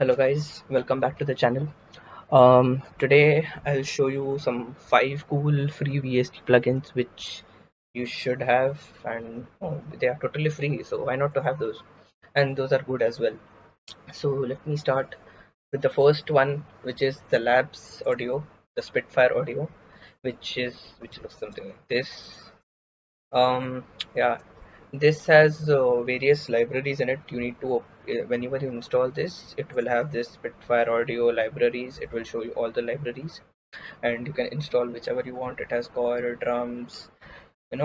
Hello guys, welcome back to the channel. Today I'll show you some 5 cool free VST plugins which you should have, and they are totally free, so why not to have those? And those are good as well. So let me start with the first one, which is the Labs audio, the Spitfire audio, which looks something like this. Yeah, this has various libraries in it. You need to whenever you install this, it will have this Spitfire audio libraries. It will show you all the libraries, and you can install whichever you want. It has choir, drums,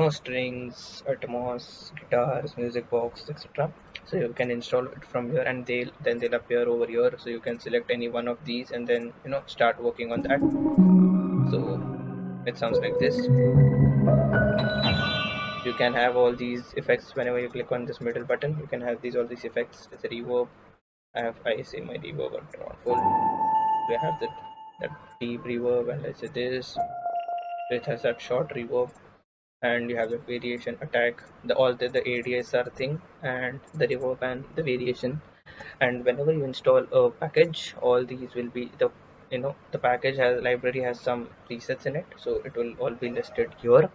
strings, Atmos, guitars, music box, etc. So you can install it from here, and they'll appear over here. So you can select any one of these, and then start working on that. So it sounds like this. You can have all these effects whenever you click on this middle button. You can have all these effects. It's a reverb. I say my reverb on full. We have that deep reverb, and let's say this. It has that short reverb, and you have the variation attack. The ADSR thing, and the reverb and the variation. And whenever you install a package, all these will be the package has library has some presets in it, so it will all be listed here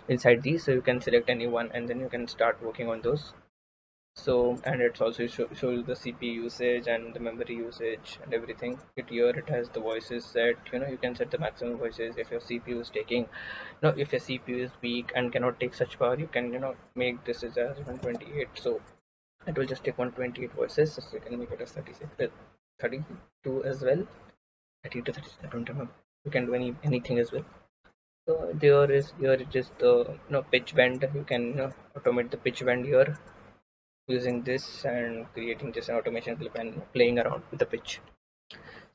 inside these. So you can select any one, and then you can start working on those. So, and it's also show you the CPU usage and the memory usage and everything. It has the voices set. You can set the maximum voices. If your CPU is taking, if your CPU is weak and cannot take such power, you can make this as 128. So it will just take 128 voices. So you can make it as 36, 32 as well. 30 to 30, I don't remember. You can do anything as well. So here it is the pitch bend. You can automate the pitch bend here using this and creating just an automation clip and playing around with the pitch.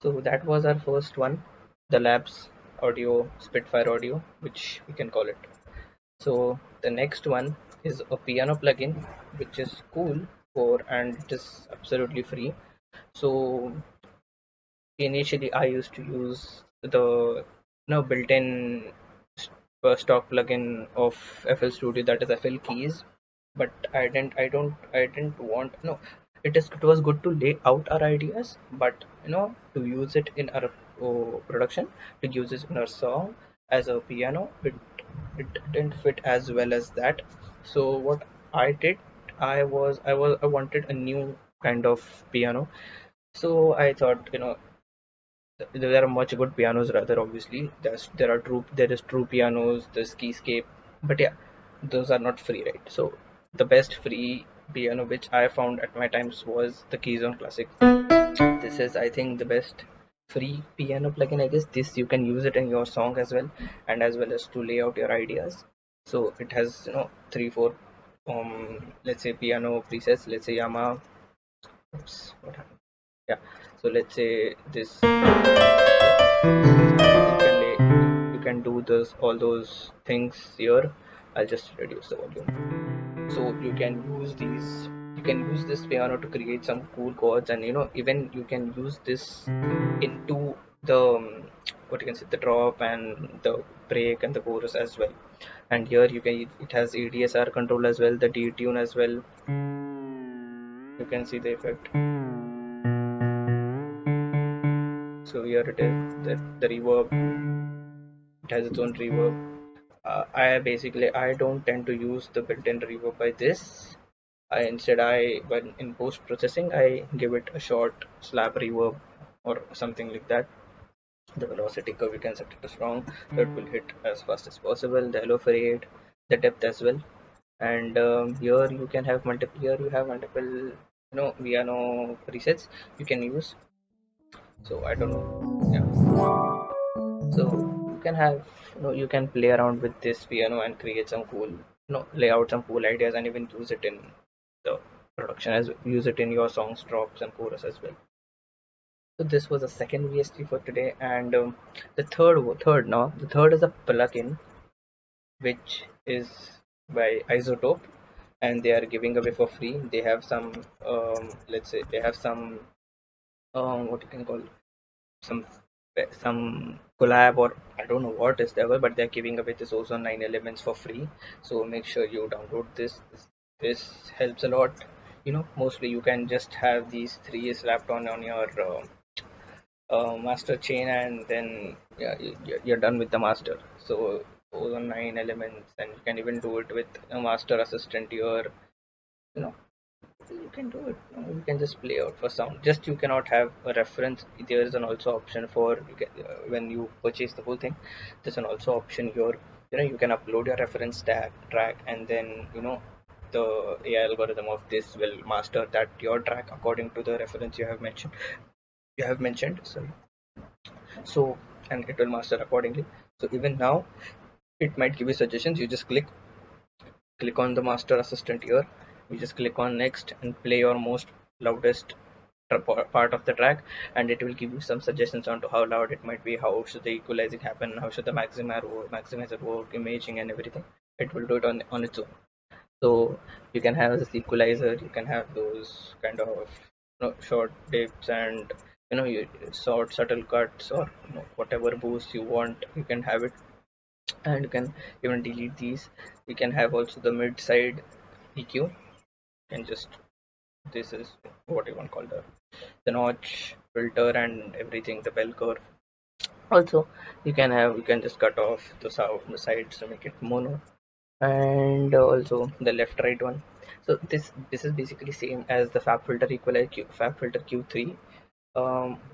So that was our first one, the Labs audio, Spitfire audio, which we can call it. So the next one is a piano plugin, which is cool and it is absolutely free. So initially I used to use the built-in stock plugin of FL Studio, that is FL Keys, but I didn't want it was good to lay out our ideas, but to use it in our production, to use it in our song as a piano, it didn't fit as well as that. So what I did, I wanted a new kind of piano. So I thought, there are much good pianos rather. Obviously there is true pianos, there's keyscape, but yeah, those are not free, right? So the best free piano which I found at my times was the Keys Classic. This is, I think, the best free piano plugin. I guess this you can use it in your song as well, and as well as to lay out your ideas. So it has 3 4 let's say piano presets. Let's say Yamaha. Oops, what happened? Yeah, so let's say this. You can do this all those things here. I'll just reduce the volume. So you can use this piano to create some cool chords, and even you can use this into the what you can say, the drop and the break and the chorus as well. And here it has ADSR control as well, the detune as well. You can see the effect. So here it is, the reverb. It has its own reverb. I don't tend to use the built-in reverb by this. When in post processing, I give it a short slap reverb or something like that. The velocity curve, you can set it as wrong, so it will hit as fast as possible. The alpha rate, the depth as well. And here you can have multiple. Here you have multiple, piano presets you can use. So I don't know. Yeah. So you can have, you can play around with this piano and create some cool, lay out some cool ideas, and even use it in the production, as use it in your songs, drops, and chorus as well. So this was the second VST for today, and the third is a plugin which is by Isotope, and they are giving away for free. They have some, let's say, they have some, what you can call, some collab, or I don't know what is there, but they're giving away this Ozone 9 elements for free. So make sure you download this. This helps a lot. mostly you can just have these three slapped on your master chain, and then yeah, you're done with the master. So those are 9 elements, and you can even do it with a master assistant. You know you can do it. You can just play out for sound. Just you cannot have a reference. There is an also option for when you purchase the whole thing. There's an also option here. You can upload your reference track, and then the AI algorithm of this will master that your track according to the reference you have mentioned. Sorry. So, and it will master accordingly. So even now, it might give you suggestions. You just click on the master assistant here. You just click on next and play your most loudest part of the track, and it will give you some suggestions on to how loud it might be, how should the equalizing happen, how should the maximizer work, imaging and everything. It will do it on its own. So you can have this equalizer, you can have those kind of short dips, and short subtle cuts, or whatever boost you want, you can have it. And you can even delete these. You can have also the mid side EQ, and just this is what you want to call the notch filter and everything, the bell curve. Also you can just cut off the sides to make it mono, and also the left right one. So this is basically same as the fab filter fab filter Q3,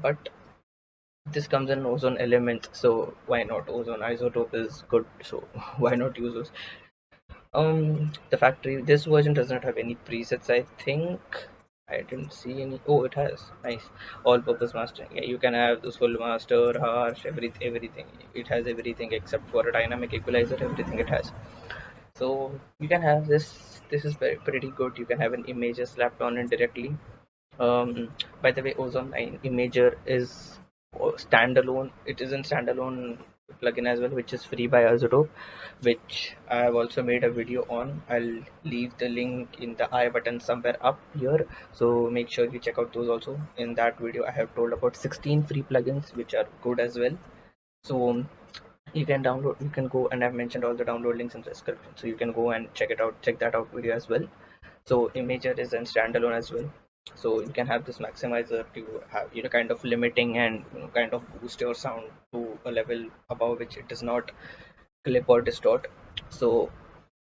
but this comes in ozone element. So why not? Ozone isotope is good, so why not use those? The factory, this version does not have any presets, I think. I didn't see any. Oh, it has. Nice. All purpose mastering. Yeah, you can have this full master, harsh, everything. It has everything except for a dynamic equalizer, everything it has. So you can have this. This is pretty good. You can have an imager slapped on it directly. By the way, Ozone 9 Imager is standalone. It is in standalone plugin as well, which is free by Isotope, which I have also made a video on. I'll leave the link in the I button somewhere up here. So make sure you check out those also. In that video, I have told about 16 free plugins, which are good as well. So you can download, you can go, and I've mentioned all the download links in the description. So you can go and check it out, check that out video as well. So imager is in standalone as well. So you can have this maximizer to have kind of limiting and kind of boost your sound to a level above which it does not clip or distort. So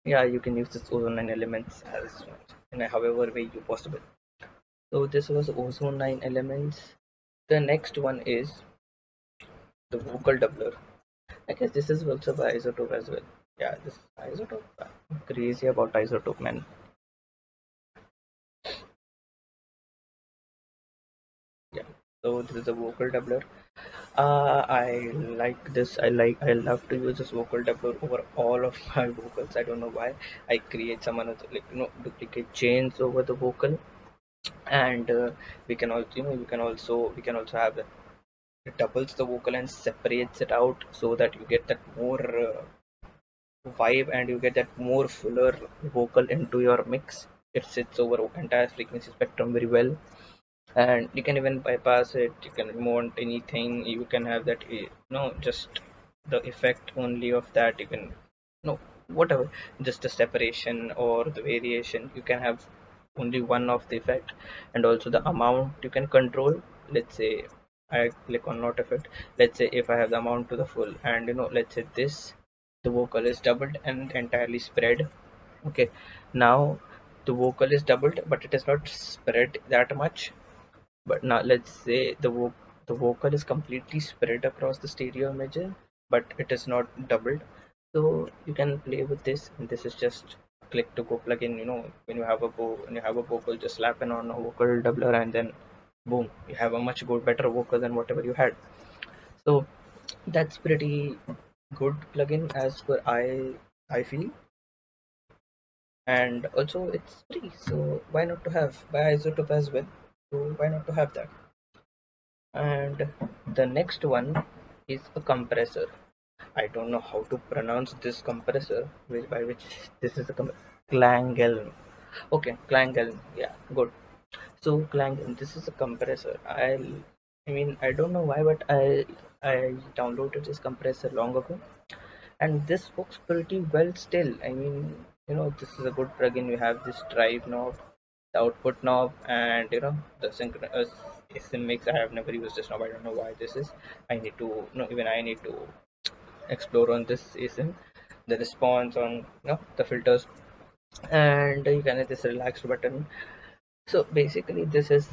yeah, you can use this ozone 9 elements as in a however way you possible. So this was ozone 9 elements. The next one is the vocal doubler. I guess this is also by isotope as well. Yeah, this isotope. I'm crazy about isotope, man. Yeah. So this is a vocal doubler. I like this. I love to use this vocal doubler over all of my vocals. I don't know why. I create some another duplicate chains over the vocal, and we can also we can also have it doubles the vocal and separates it out so that you get that more vibe, and you get that more fuller vocal into your mix. It sits over entire frequency spectrum very well, and you can even bypass it. You can want anything. You can have that just the effect only of that. You can whatever, just the separation or the variation. You can have only one of the effect, and also the amount you can control. Let's say I click on not effect. Let's say if I have the amount to the full, and let's say this, the vocal is doubled and entirely spread. Okay, now the vocal is doubled but it is not spread that much. But now let's say the vocal is completely spread across the stereo imager, but it is not doubled. So you can play with this, and this is just click to go plugin. When you have when you have a vocal, just slap in on a vocal doubler, and then boom, you have a much good better vocal than whatever you had. So that's pretty good plugin as per I feel, and also it's free. So why not to have by Isotope as well? So why not to have that? And the next one is a compressor. I don't know how to pronounce this compressor, by which this is a Clangelm. Okay, Clangelm. Yeah, good. So Clangelm, this is a compressor. I mean, I don't know why, but I downloaded this compressor long ago, and this works pretty well still. I mean, this is a good plugin. You have this drive knob, the output knob, and the synchronous sim mix. I have never used this knob. I don't know why this is. I need to no even I need to explore on this async, the response on the filters, and you can hit this relaxed button. So basically this is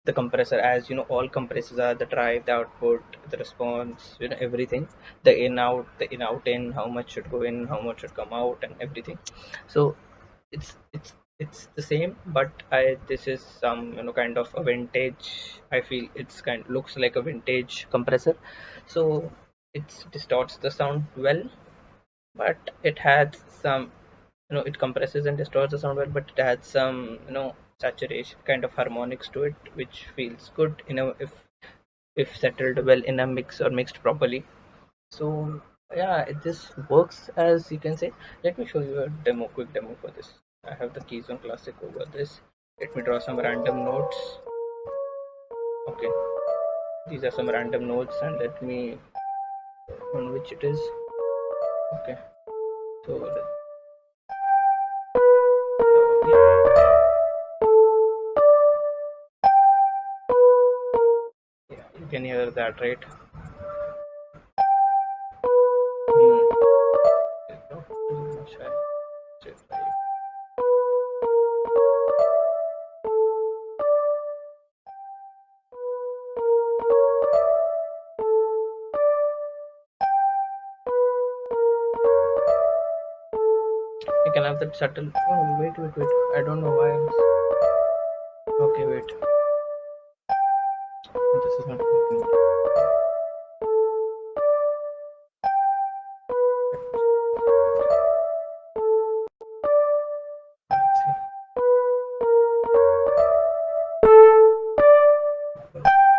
the compressor. As you know, all compressors are the drive, the output, the response, everything, the in out in, how much should go in, how much should come out, and everything. So it's the same, but I this is some kind of a vintage. I feel it's kind looks like a vintage compressor. So it distorts the sound well, but it had some, it compresses and distorts the sound well, but it adds some saturation kind of harmonics to it, which feels good if settled well in a mix or mixed properly. So yeah, this works, as you can say. Let me show you a quick demo for this. I have the keys on classic over this. Let me draw some random notes. Okay, these are some random notes, and let me on which it is. Okay, so yeah, you can hear that, right? Not too much high. Just like you can have that subtle. Oh, wait. I don't know why. Okay, wait. This is not working. Let's see.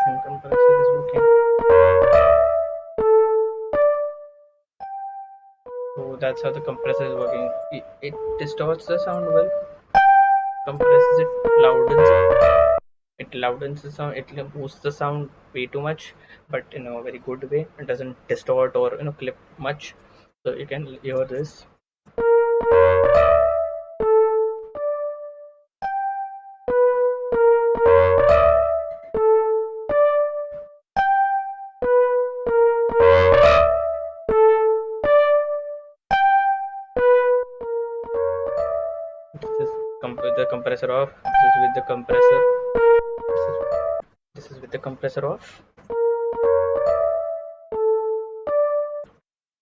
Clank compressor is working. So that's how the compressor is working. It distorts the sound well, compresses it, loudens it. It loudens the sound. It boosts the sound way too much, but in a very good way. It doesn't distort or clip much. So you can hear this. This is with the compressor off. This is with the compressor. This is with the compressor off.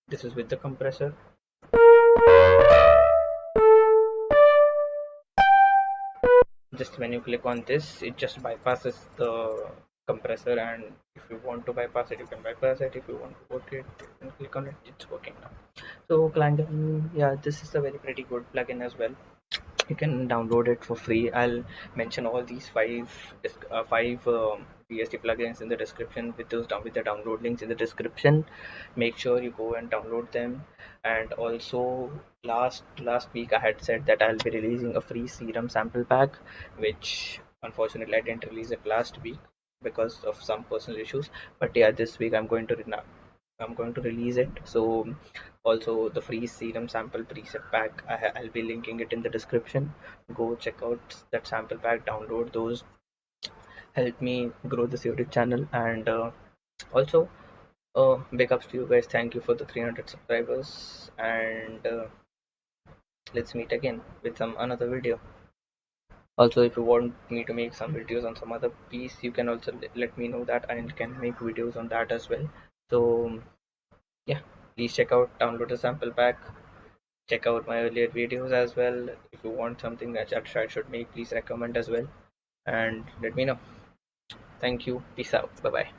This is with the compressor. Just when you click on this, it just bypasses the compressor, and if you want to bypass it, you can bypass it. If you want to work it, you can click on it. It's working now. So Clank, yeah, this is a very pretty good plugin as well. You can download it for free. I'll mention all these five VST plugins in the description, with with the download links in the description. Make sure you go and download them. And also, last week I had said that I'll be releasing a free Serum sample pack, which unfortunately I didn't release it last week because of some personal issues. But yeah, this week I'm going to release it. So also the free Serum sample preset pack, I'll be linking it in the description. Go check out that sample pack, download those, help me grow this YouTube channel. And also big ups to you guys. Thank you for the 300 subscribers, and let's meet again with some another video. Also, if you want me to make some videos on some other piece, you can also let me know that, and can make videos on that as well. So yeah, please check out, download the sample pack, check out my earlier videos as well. If you want something that I should make, please recommend as well, and let me know. Thank you. Peace out. Bye bye.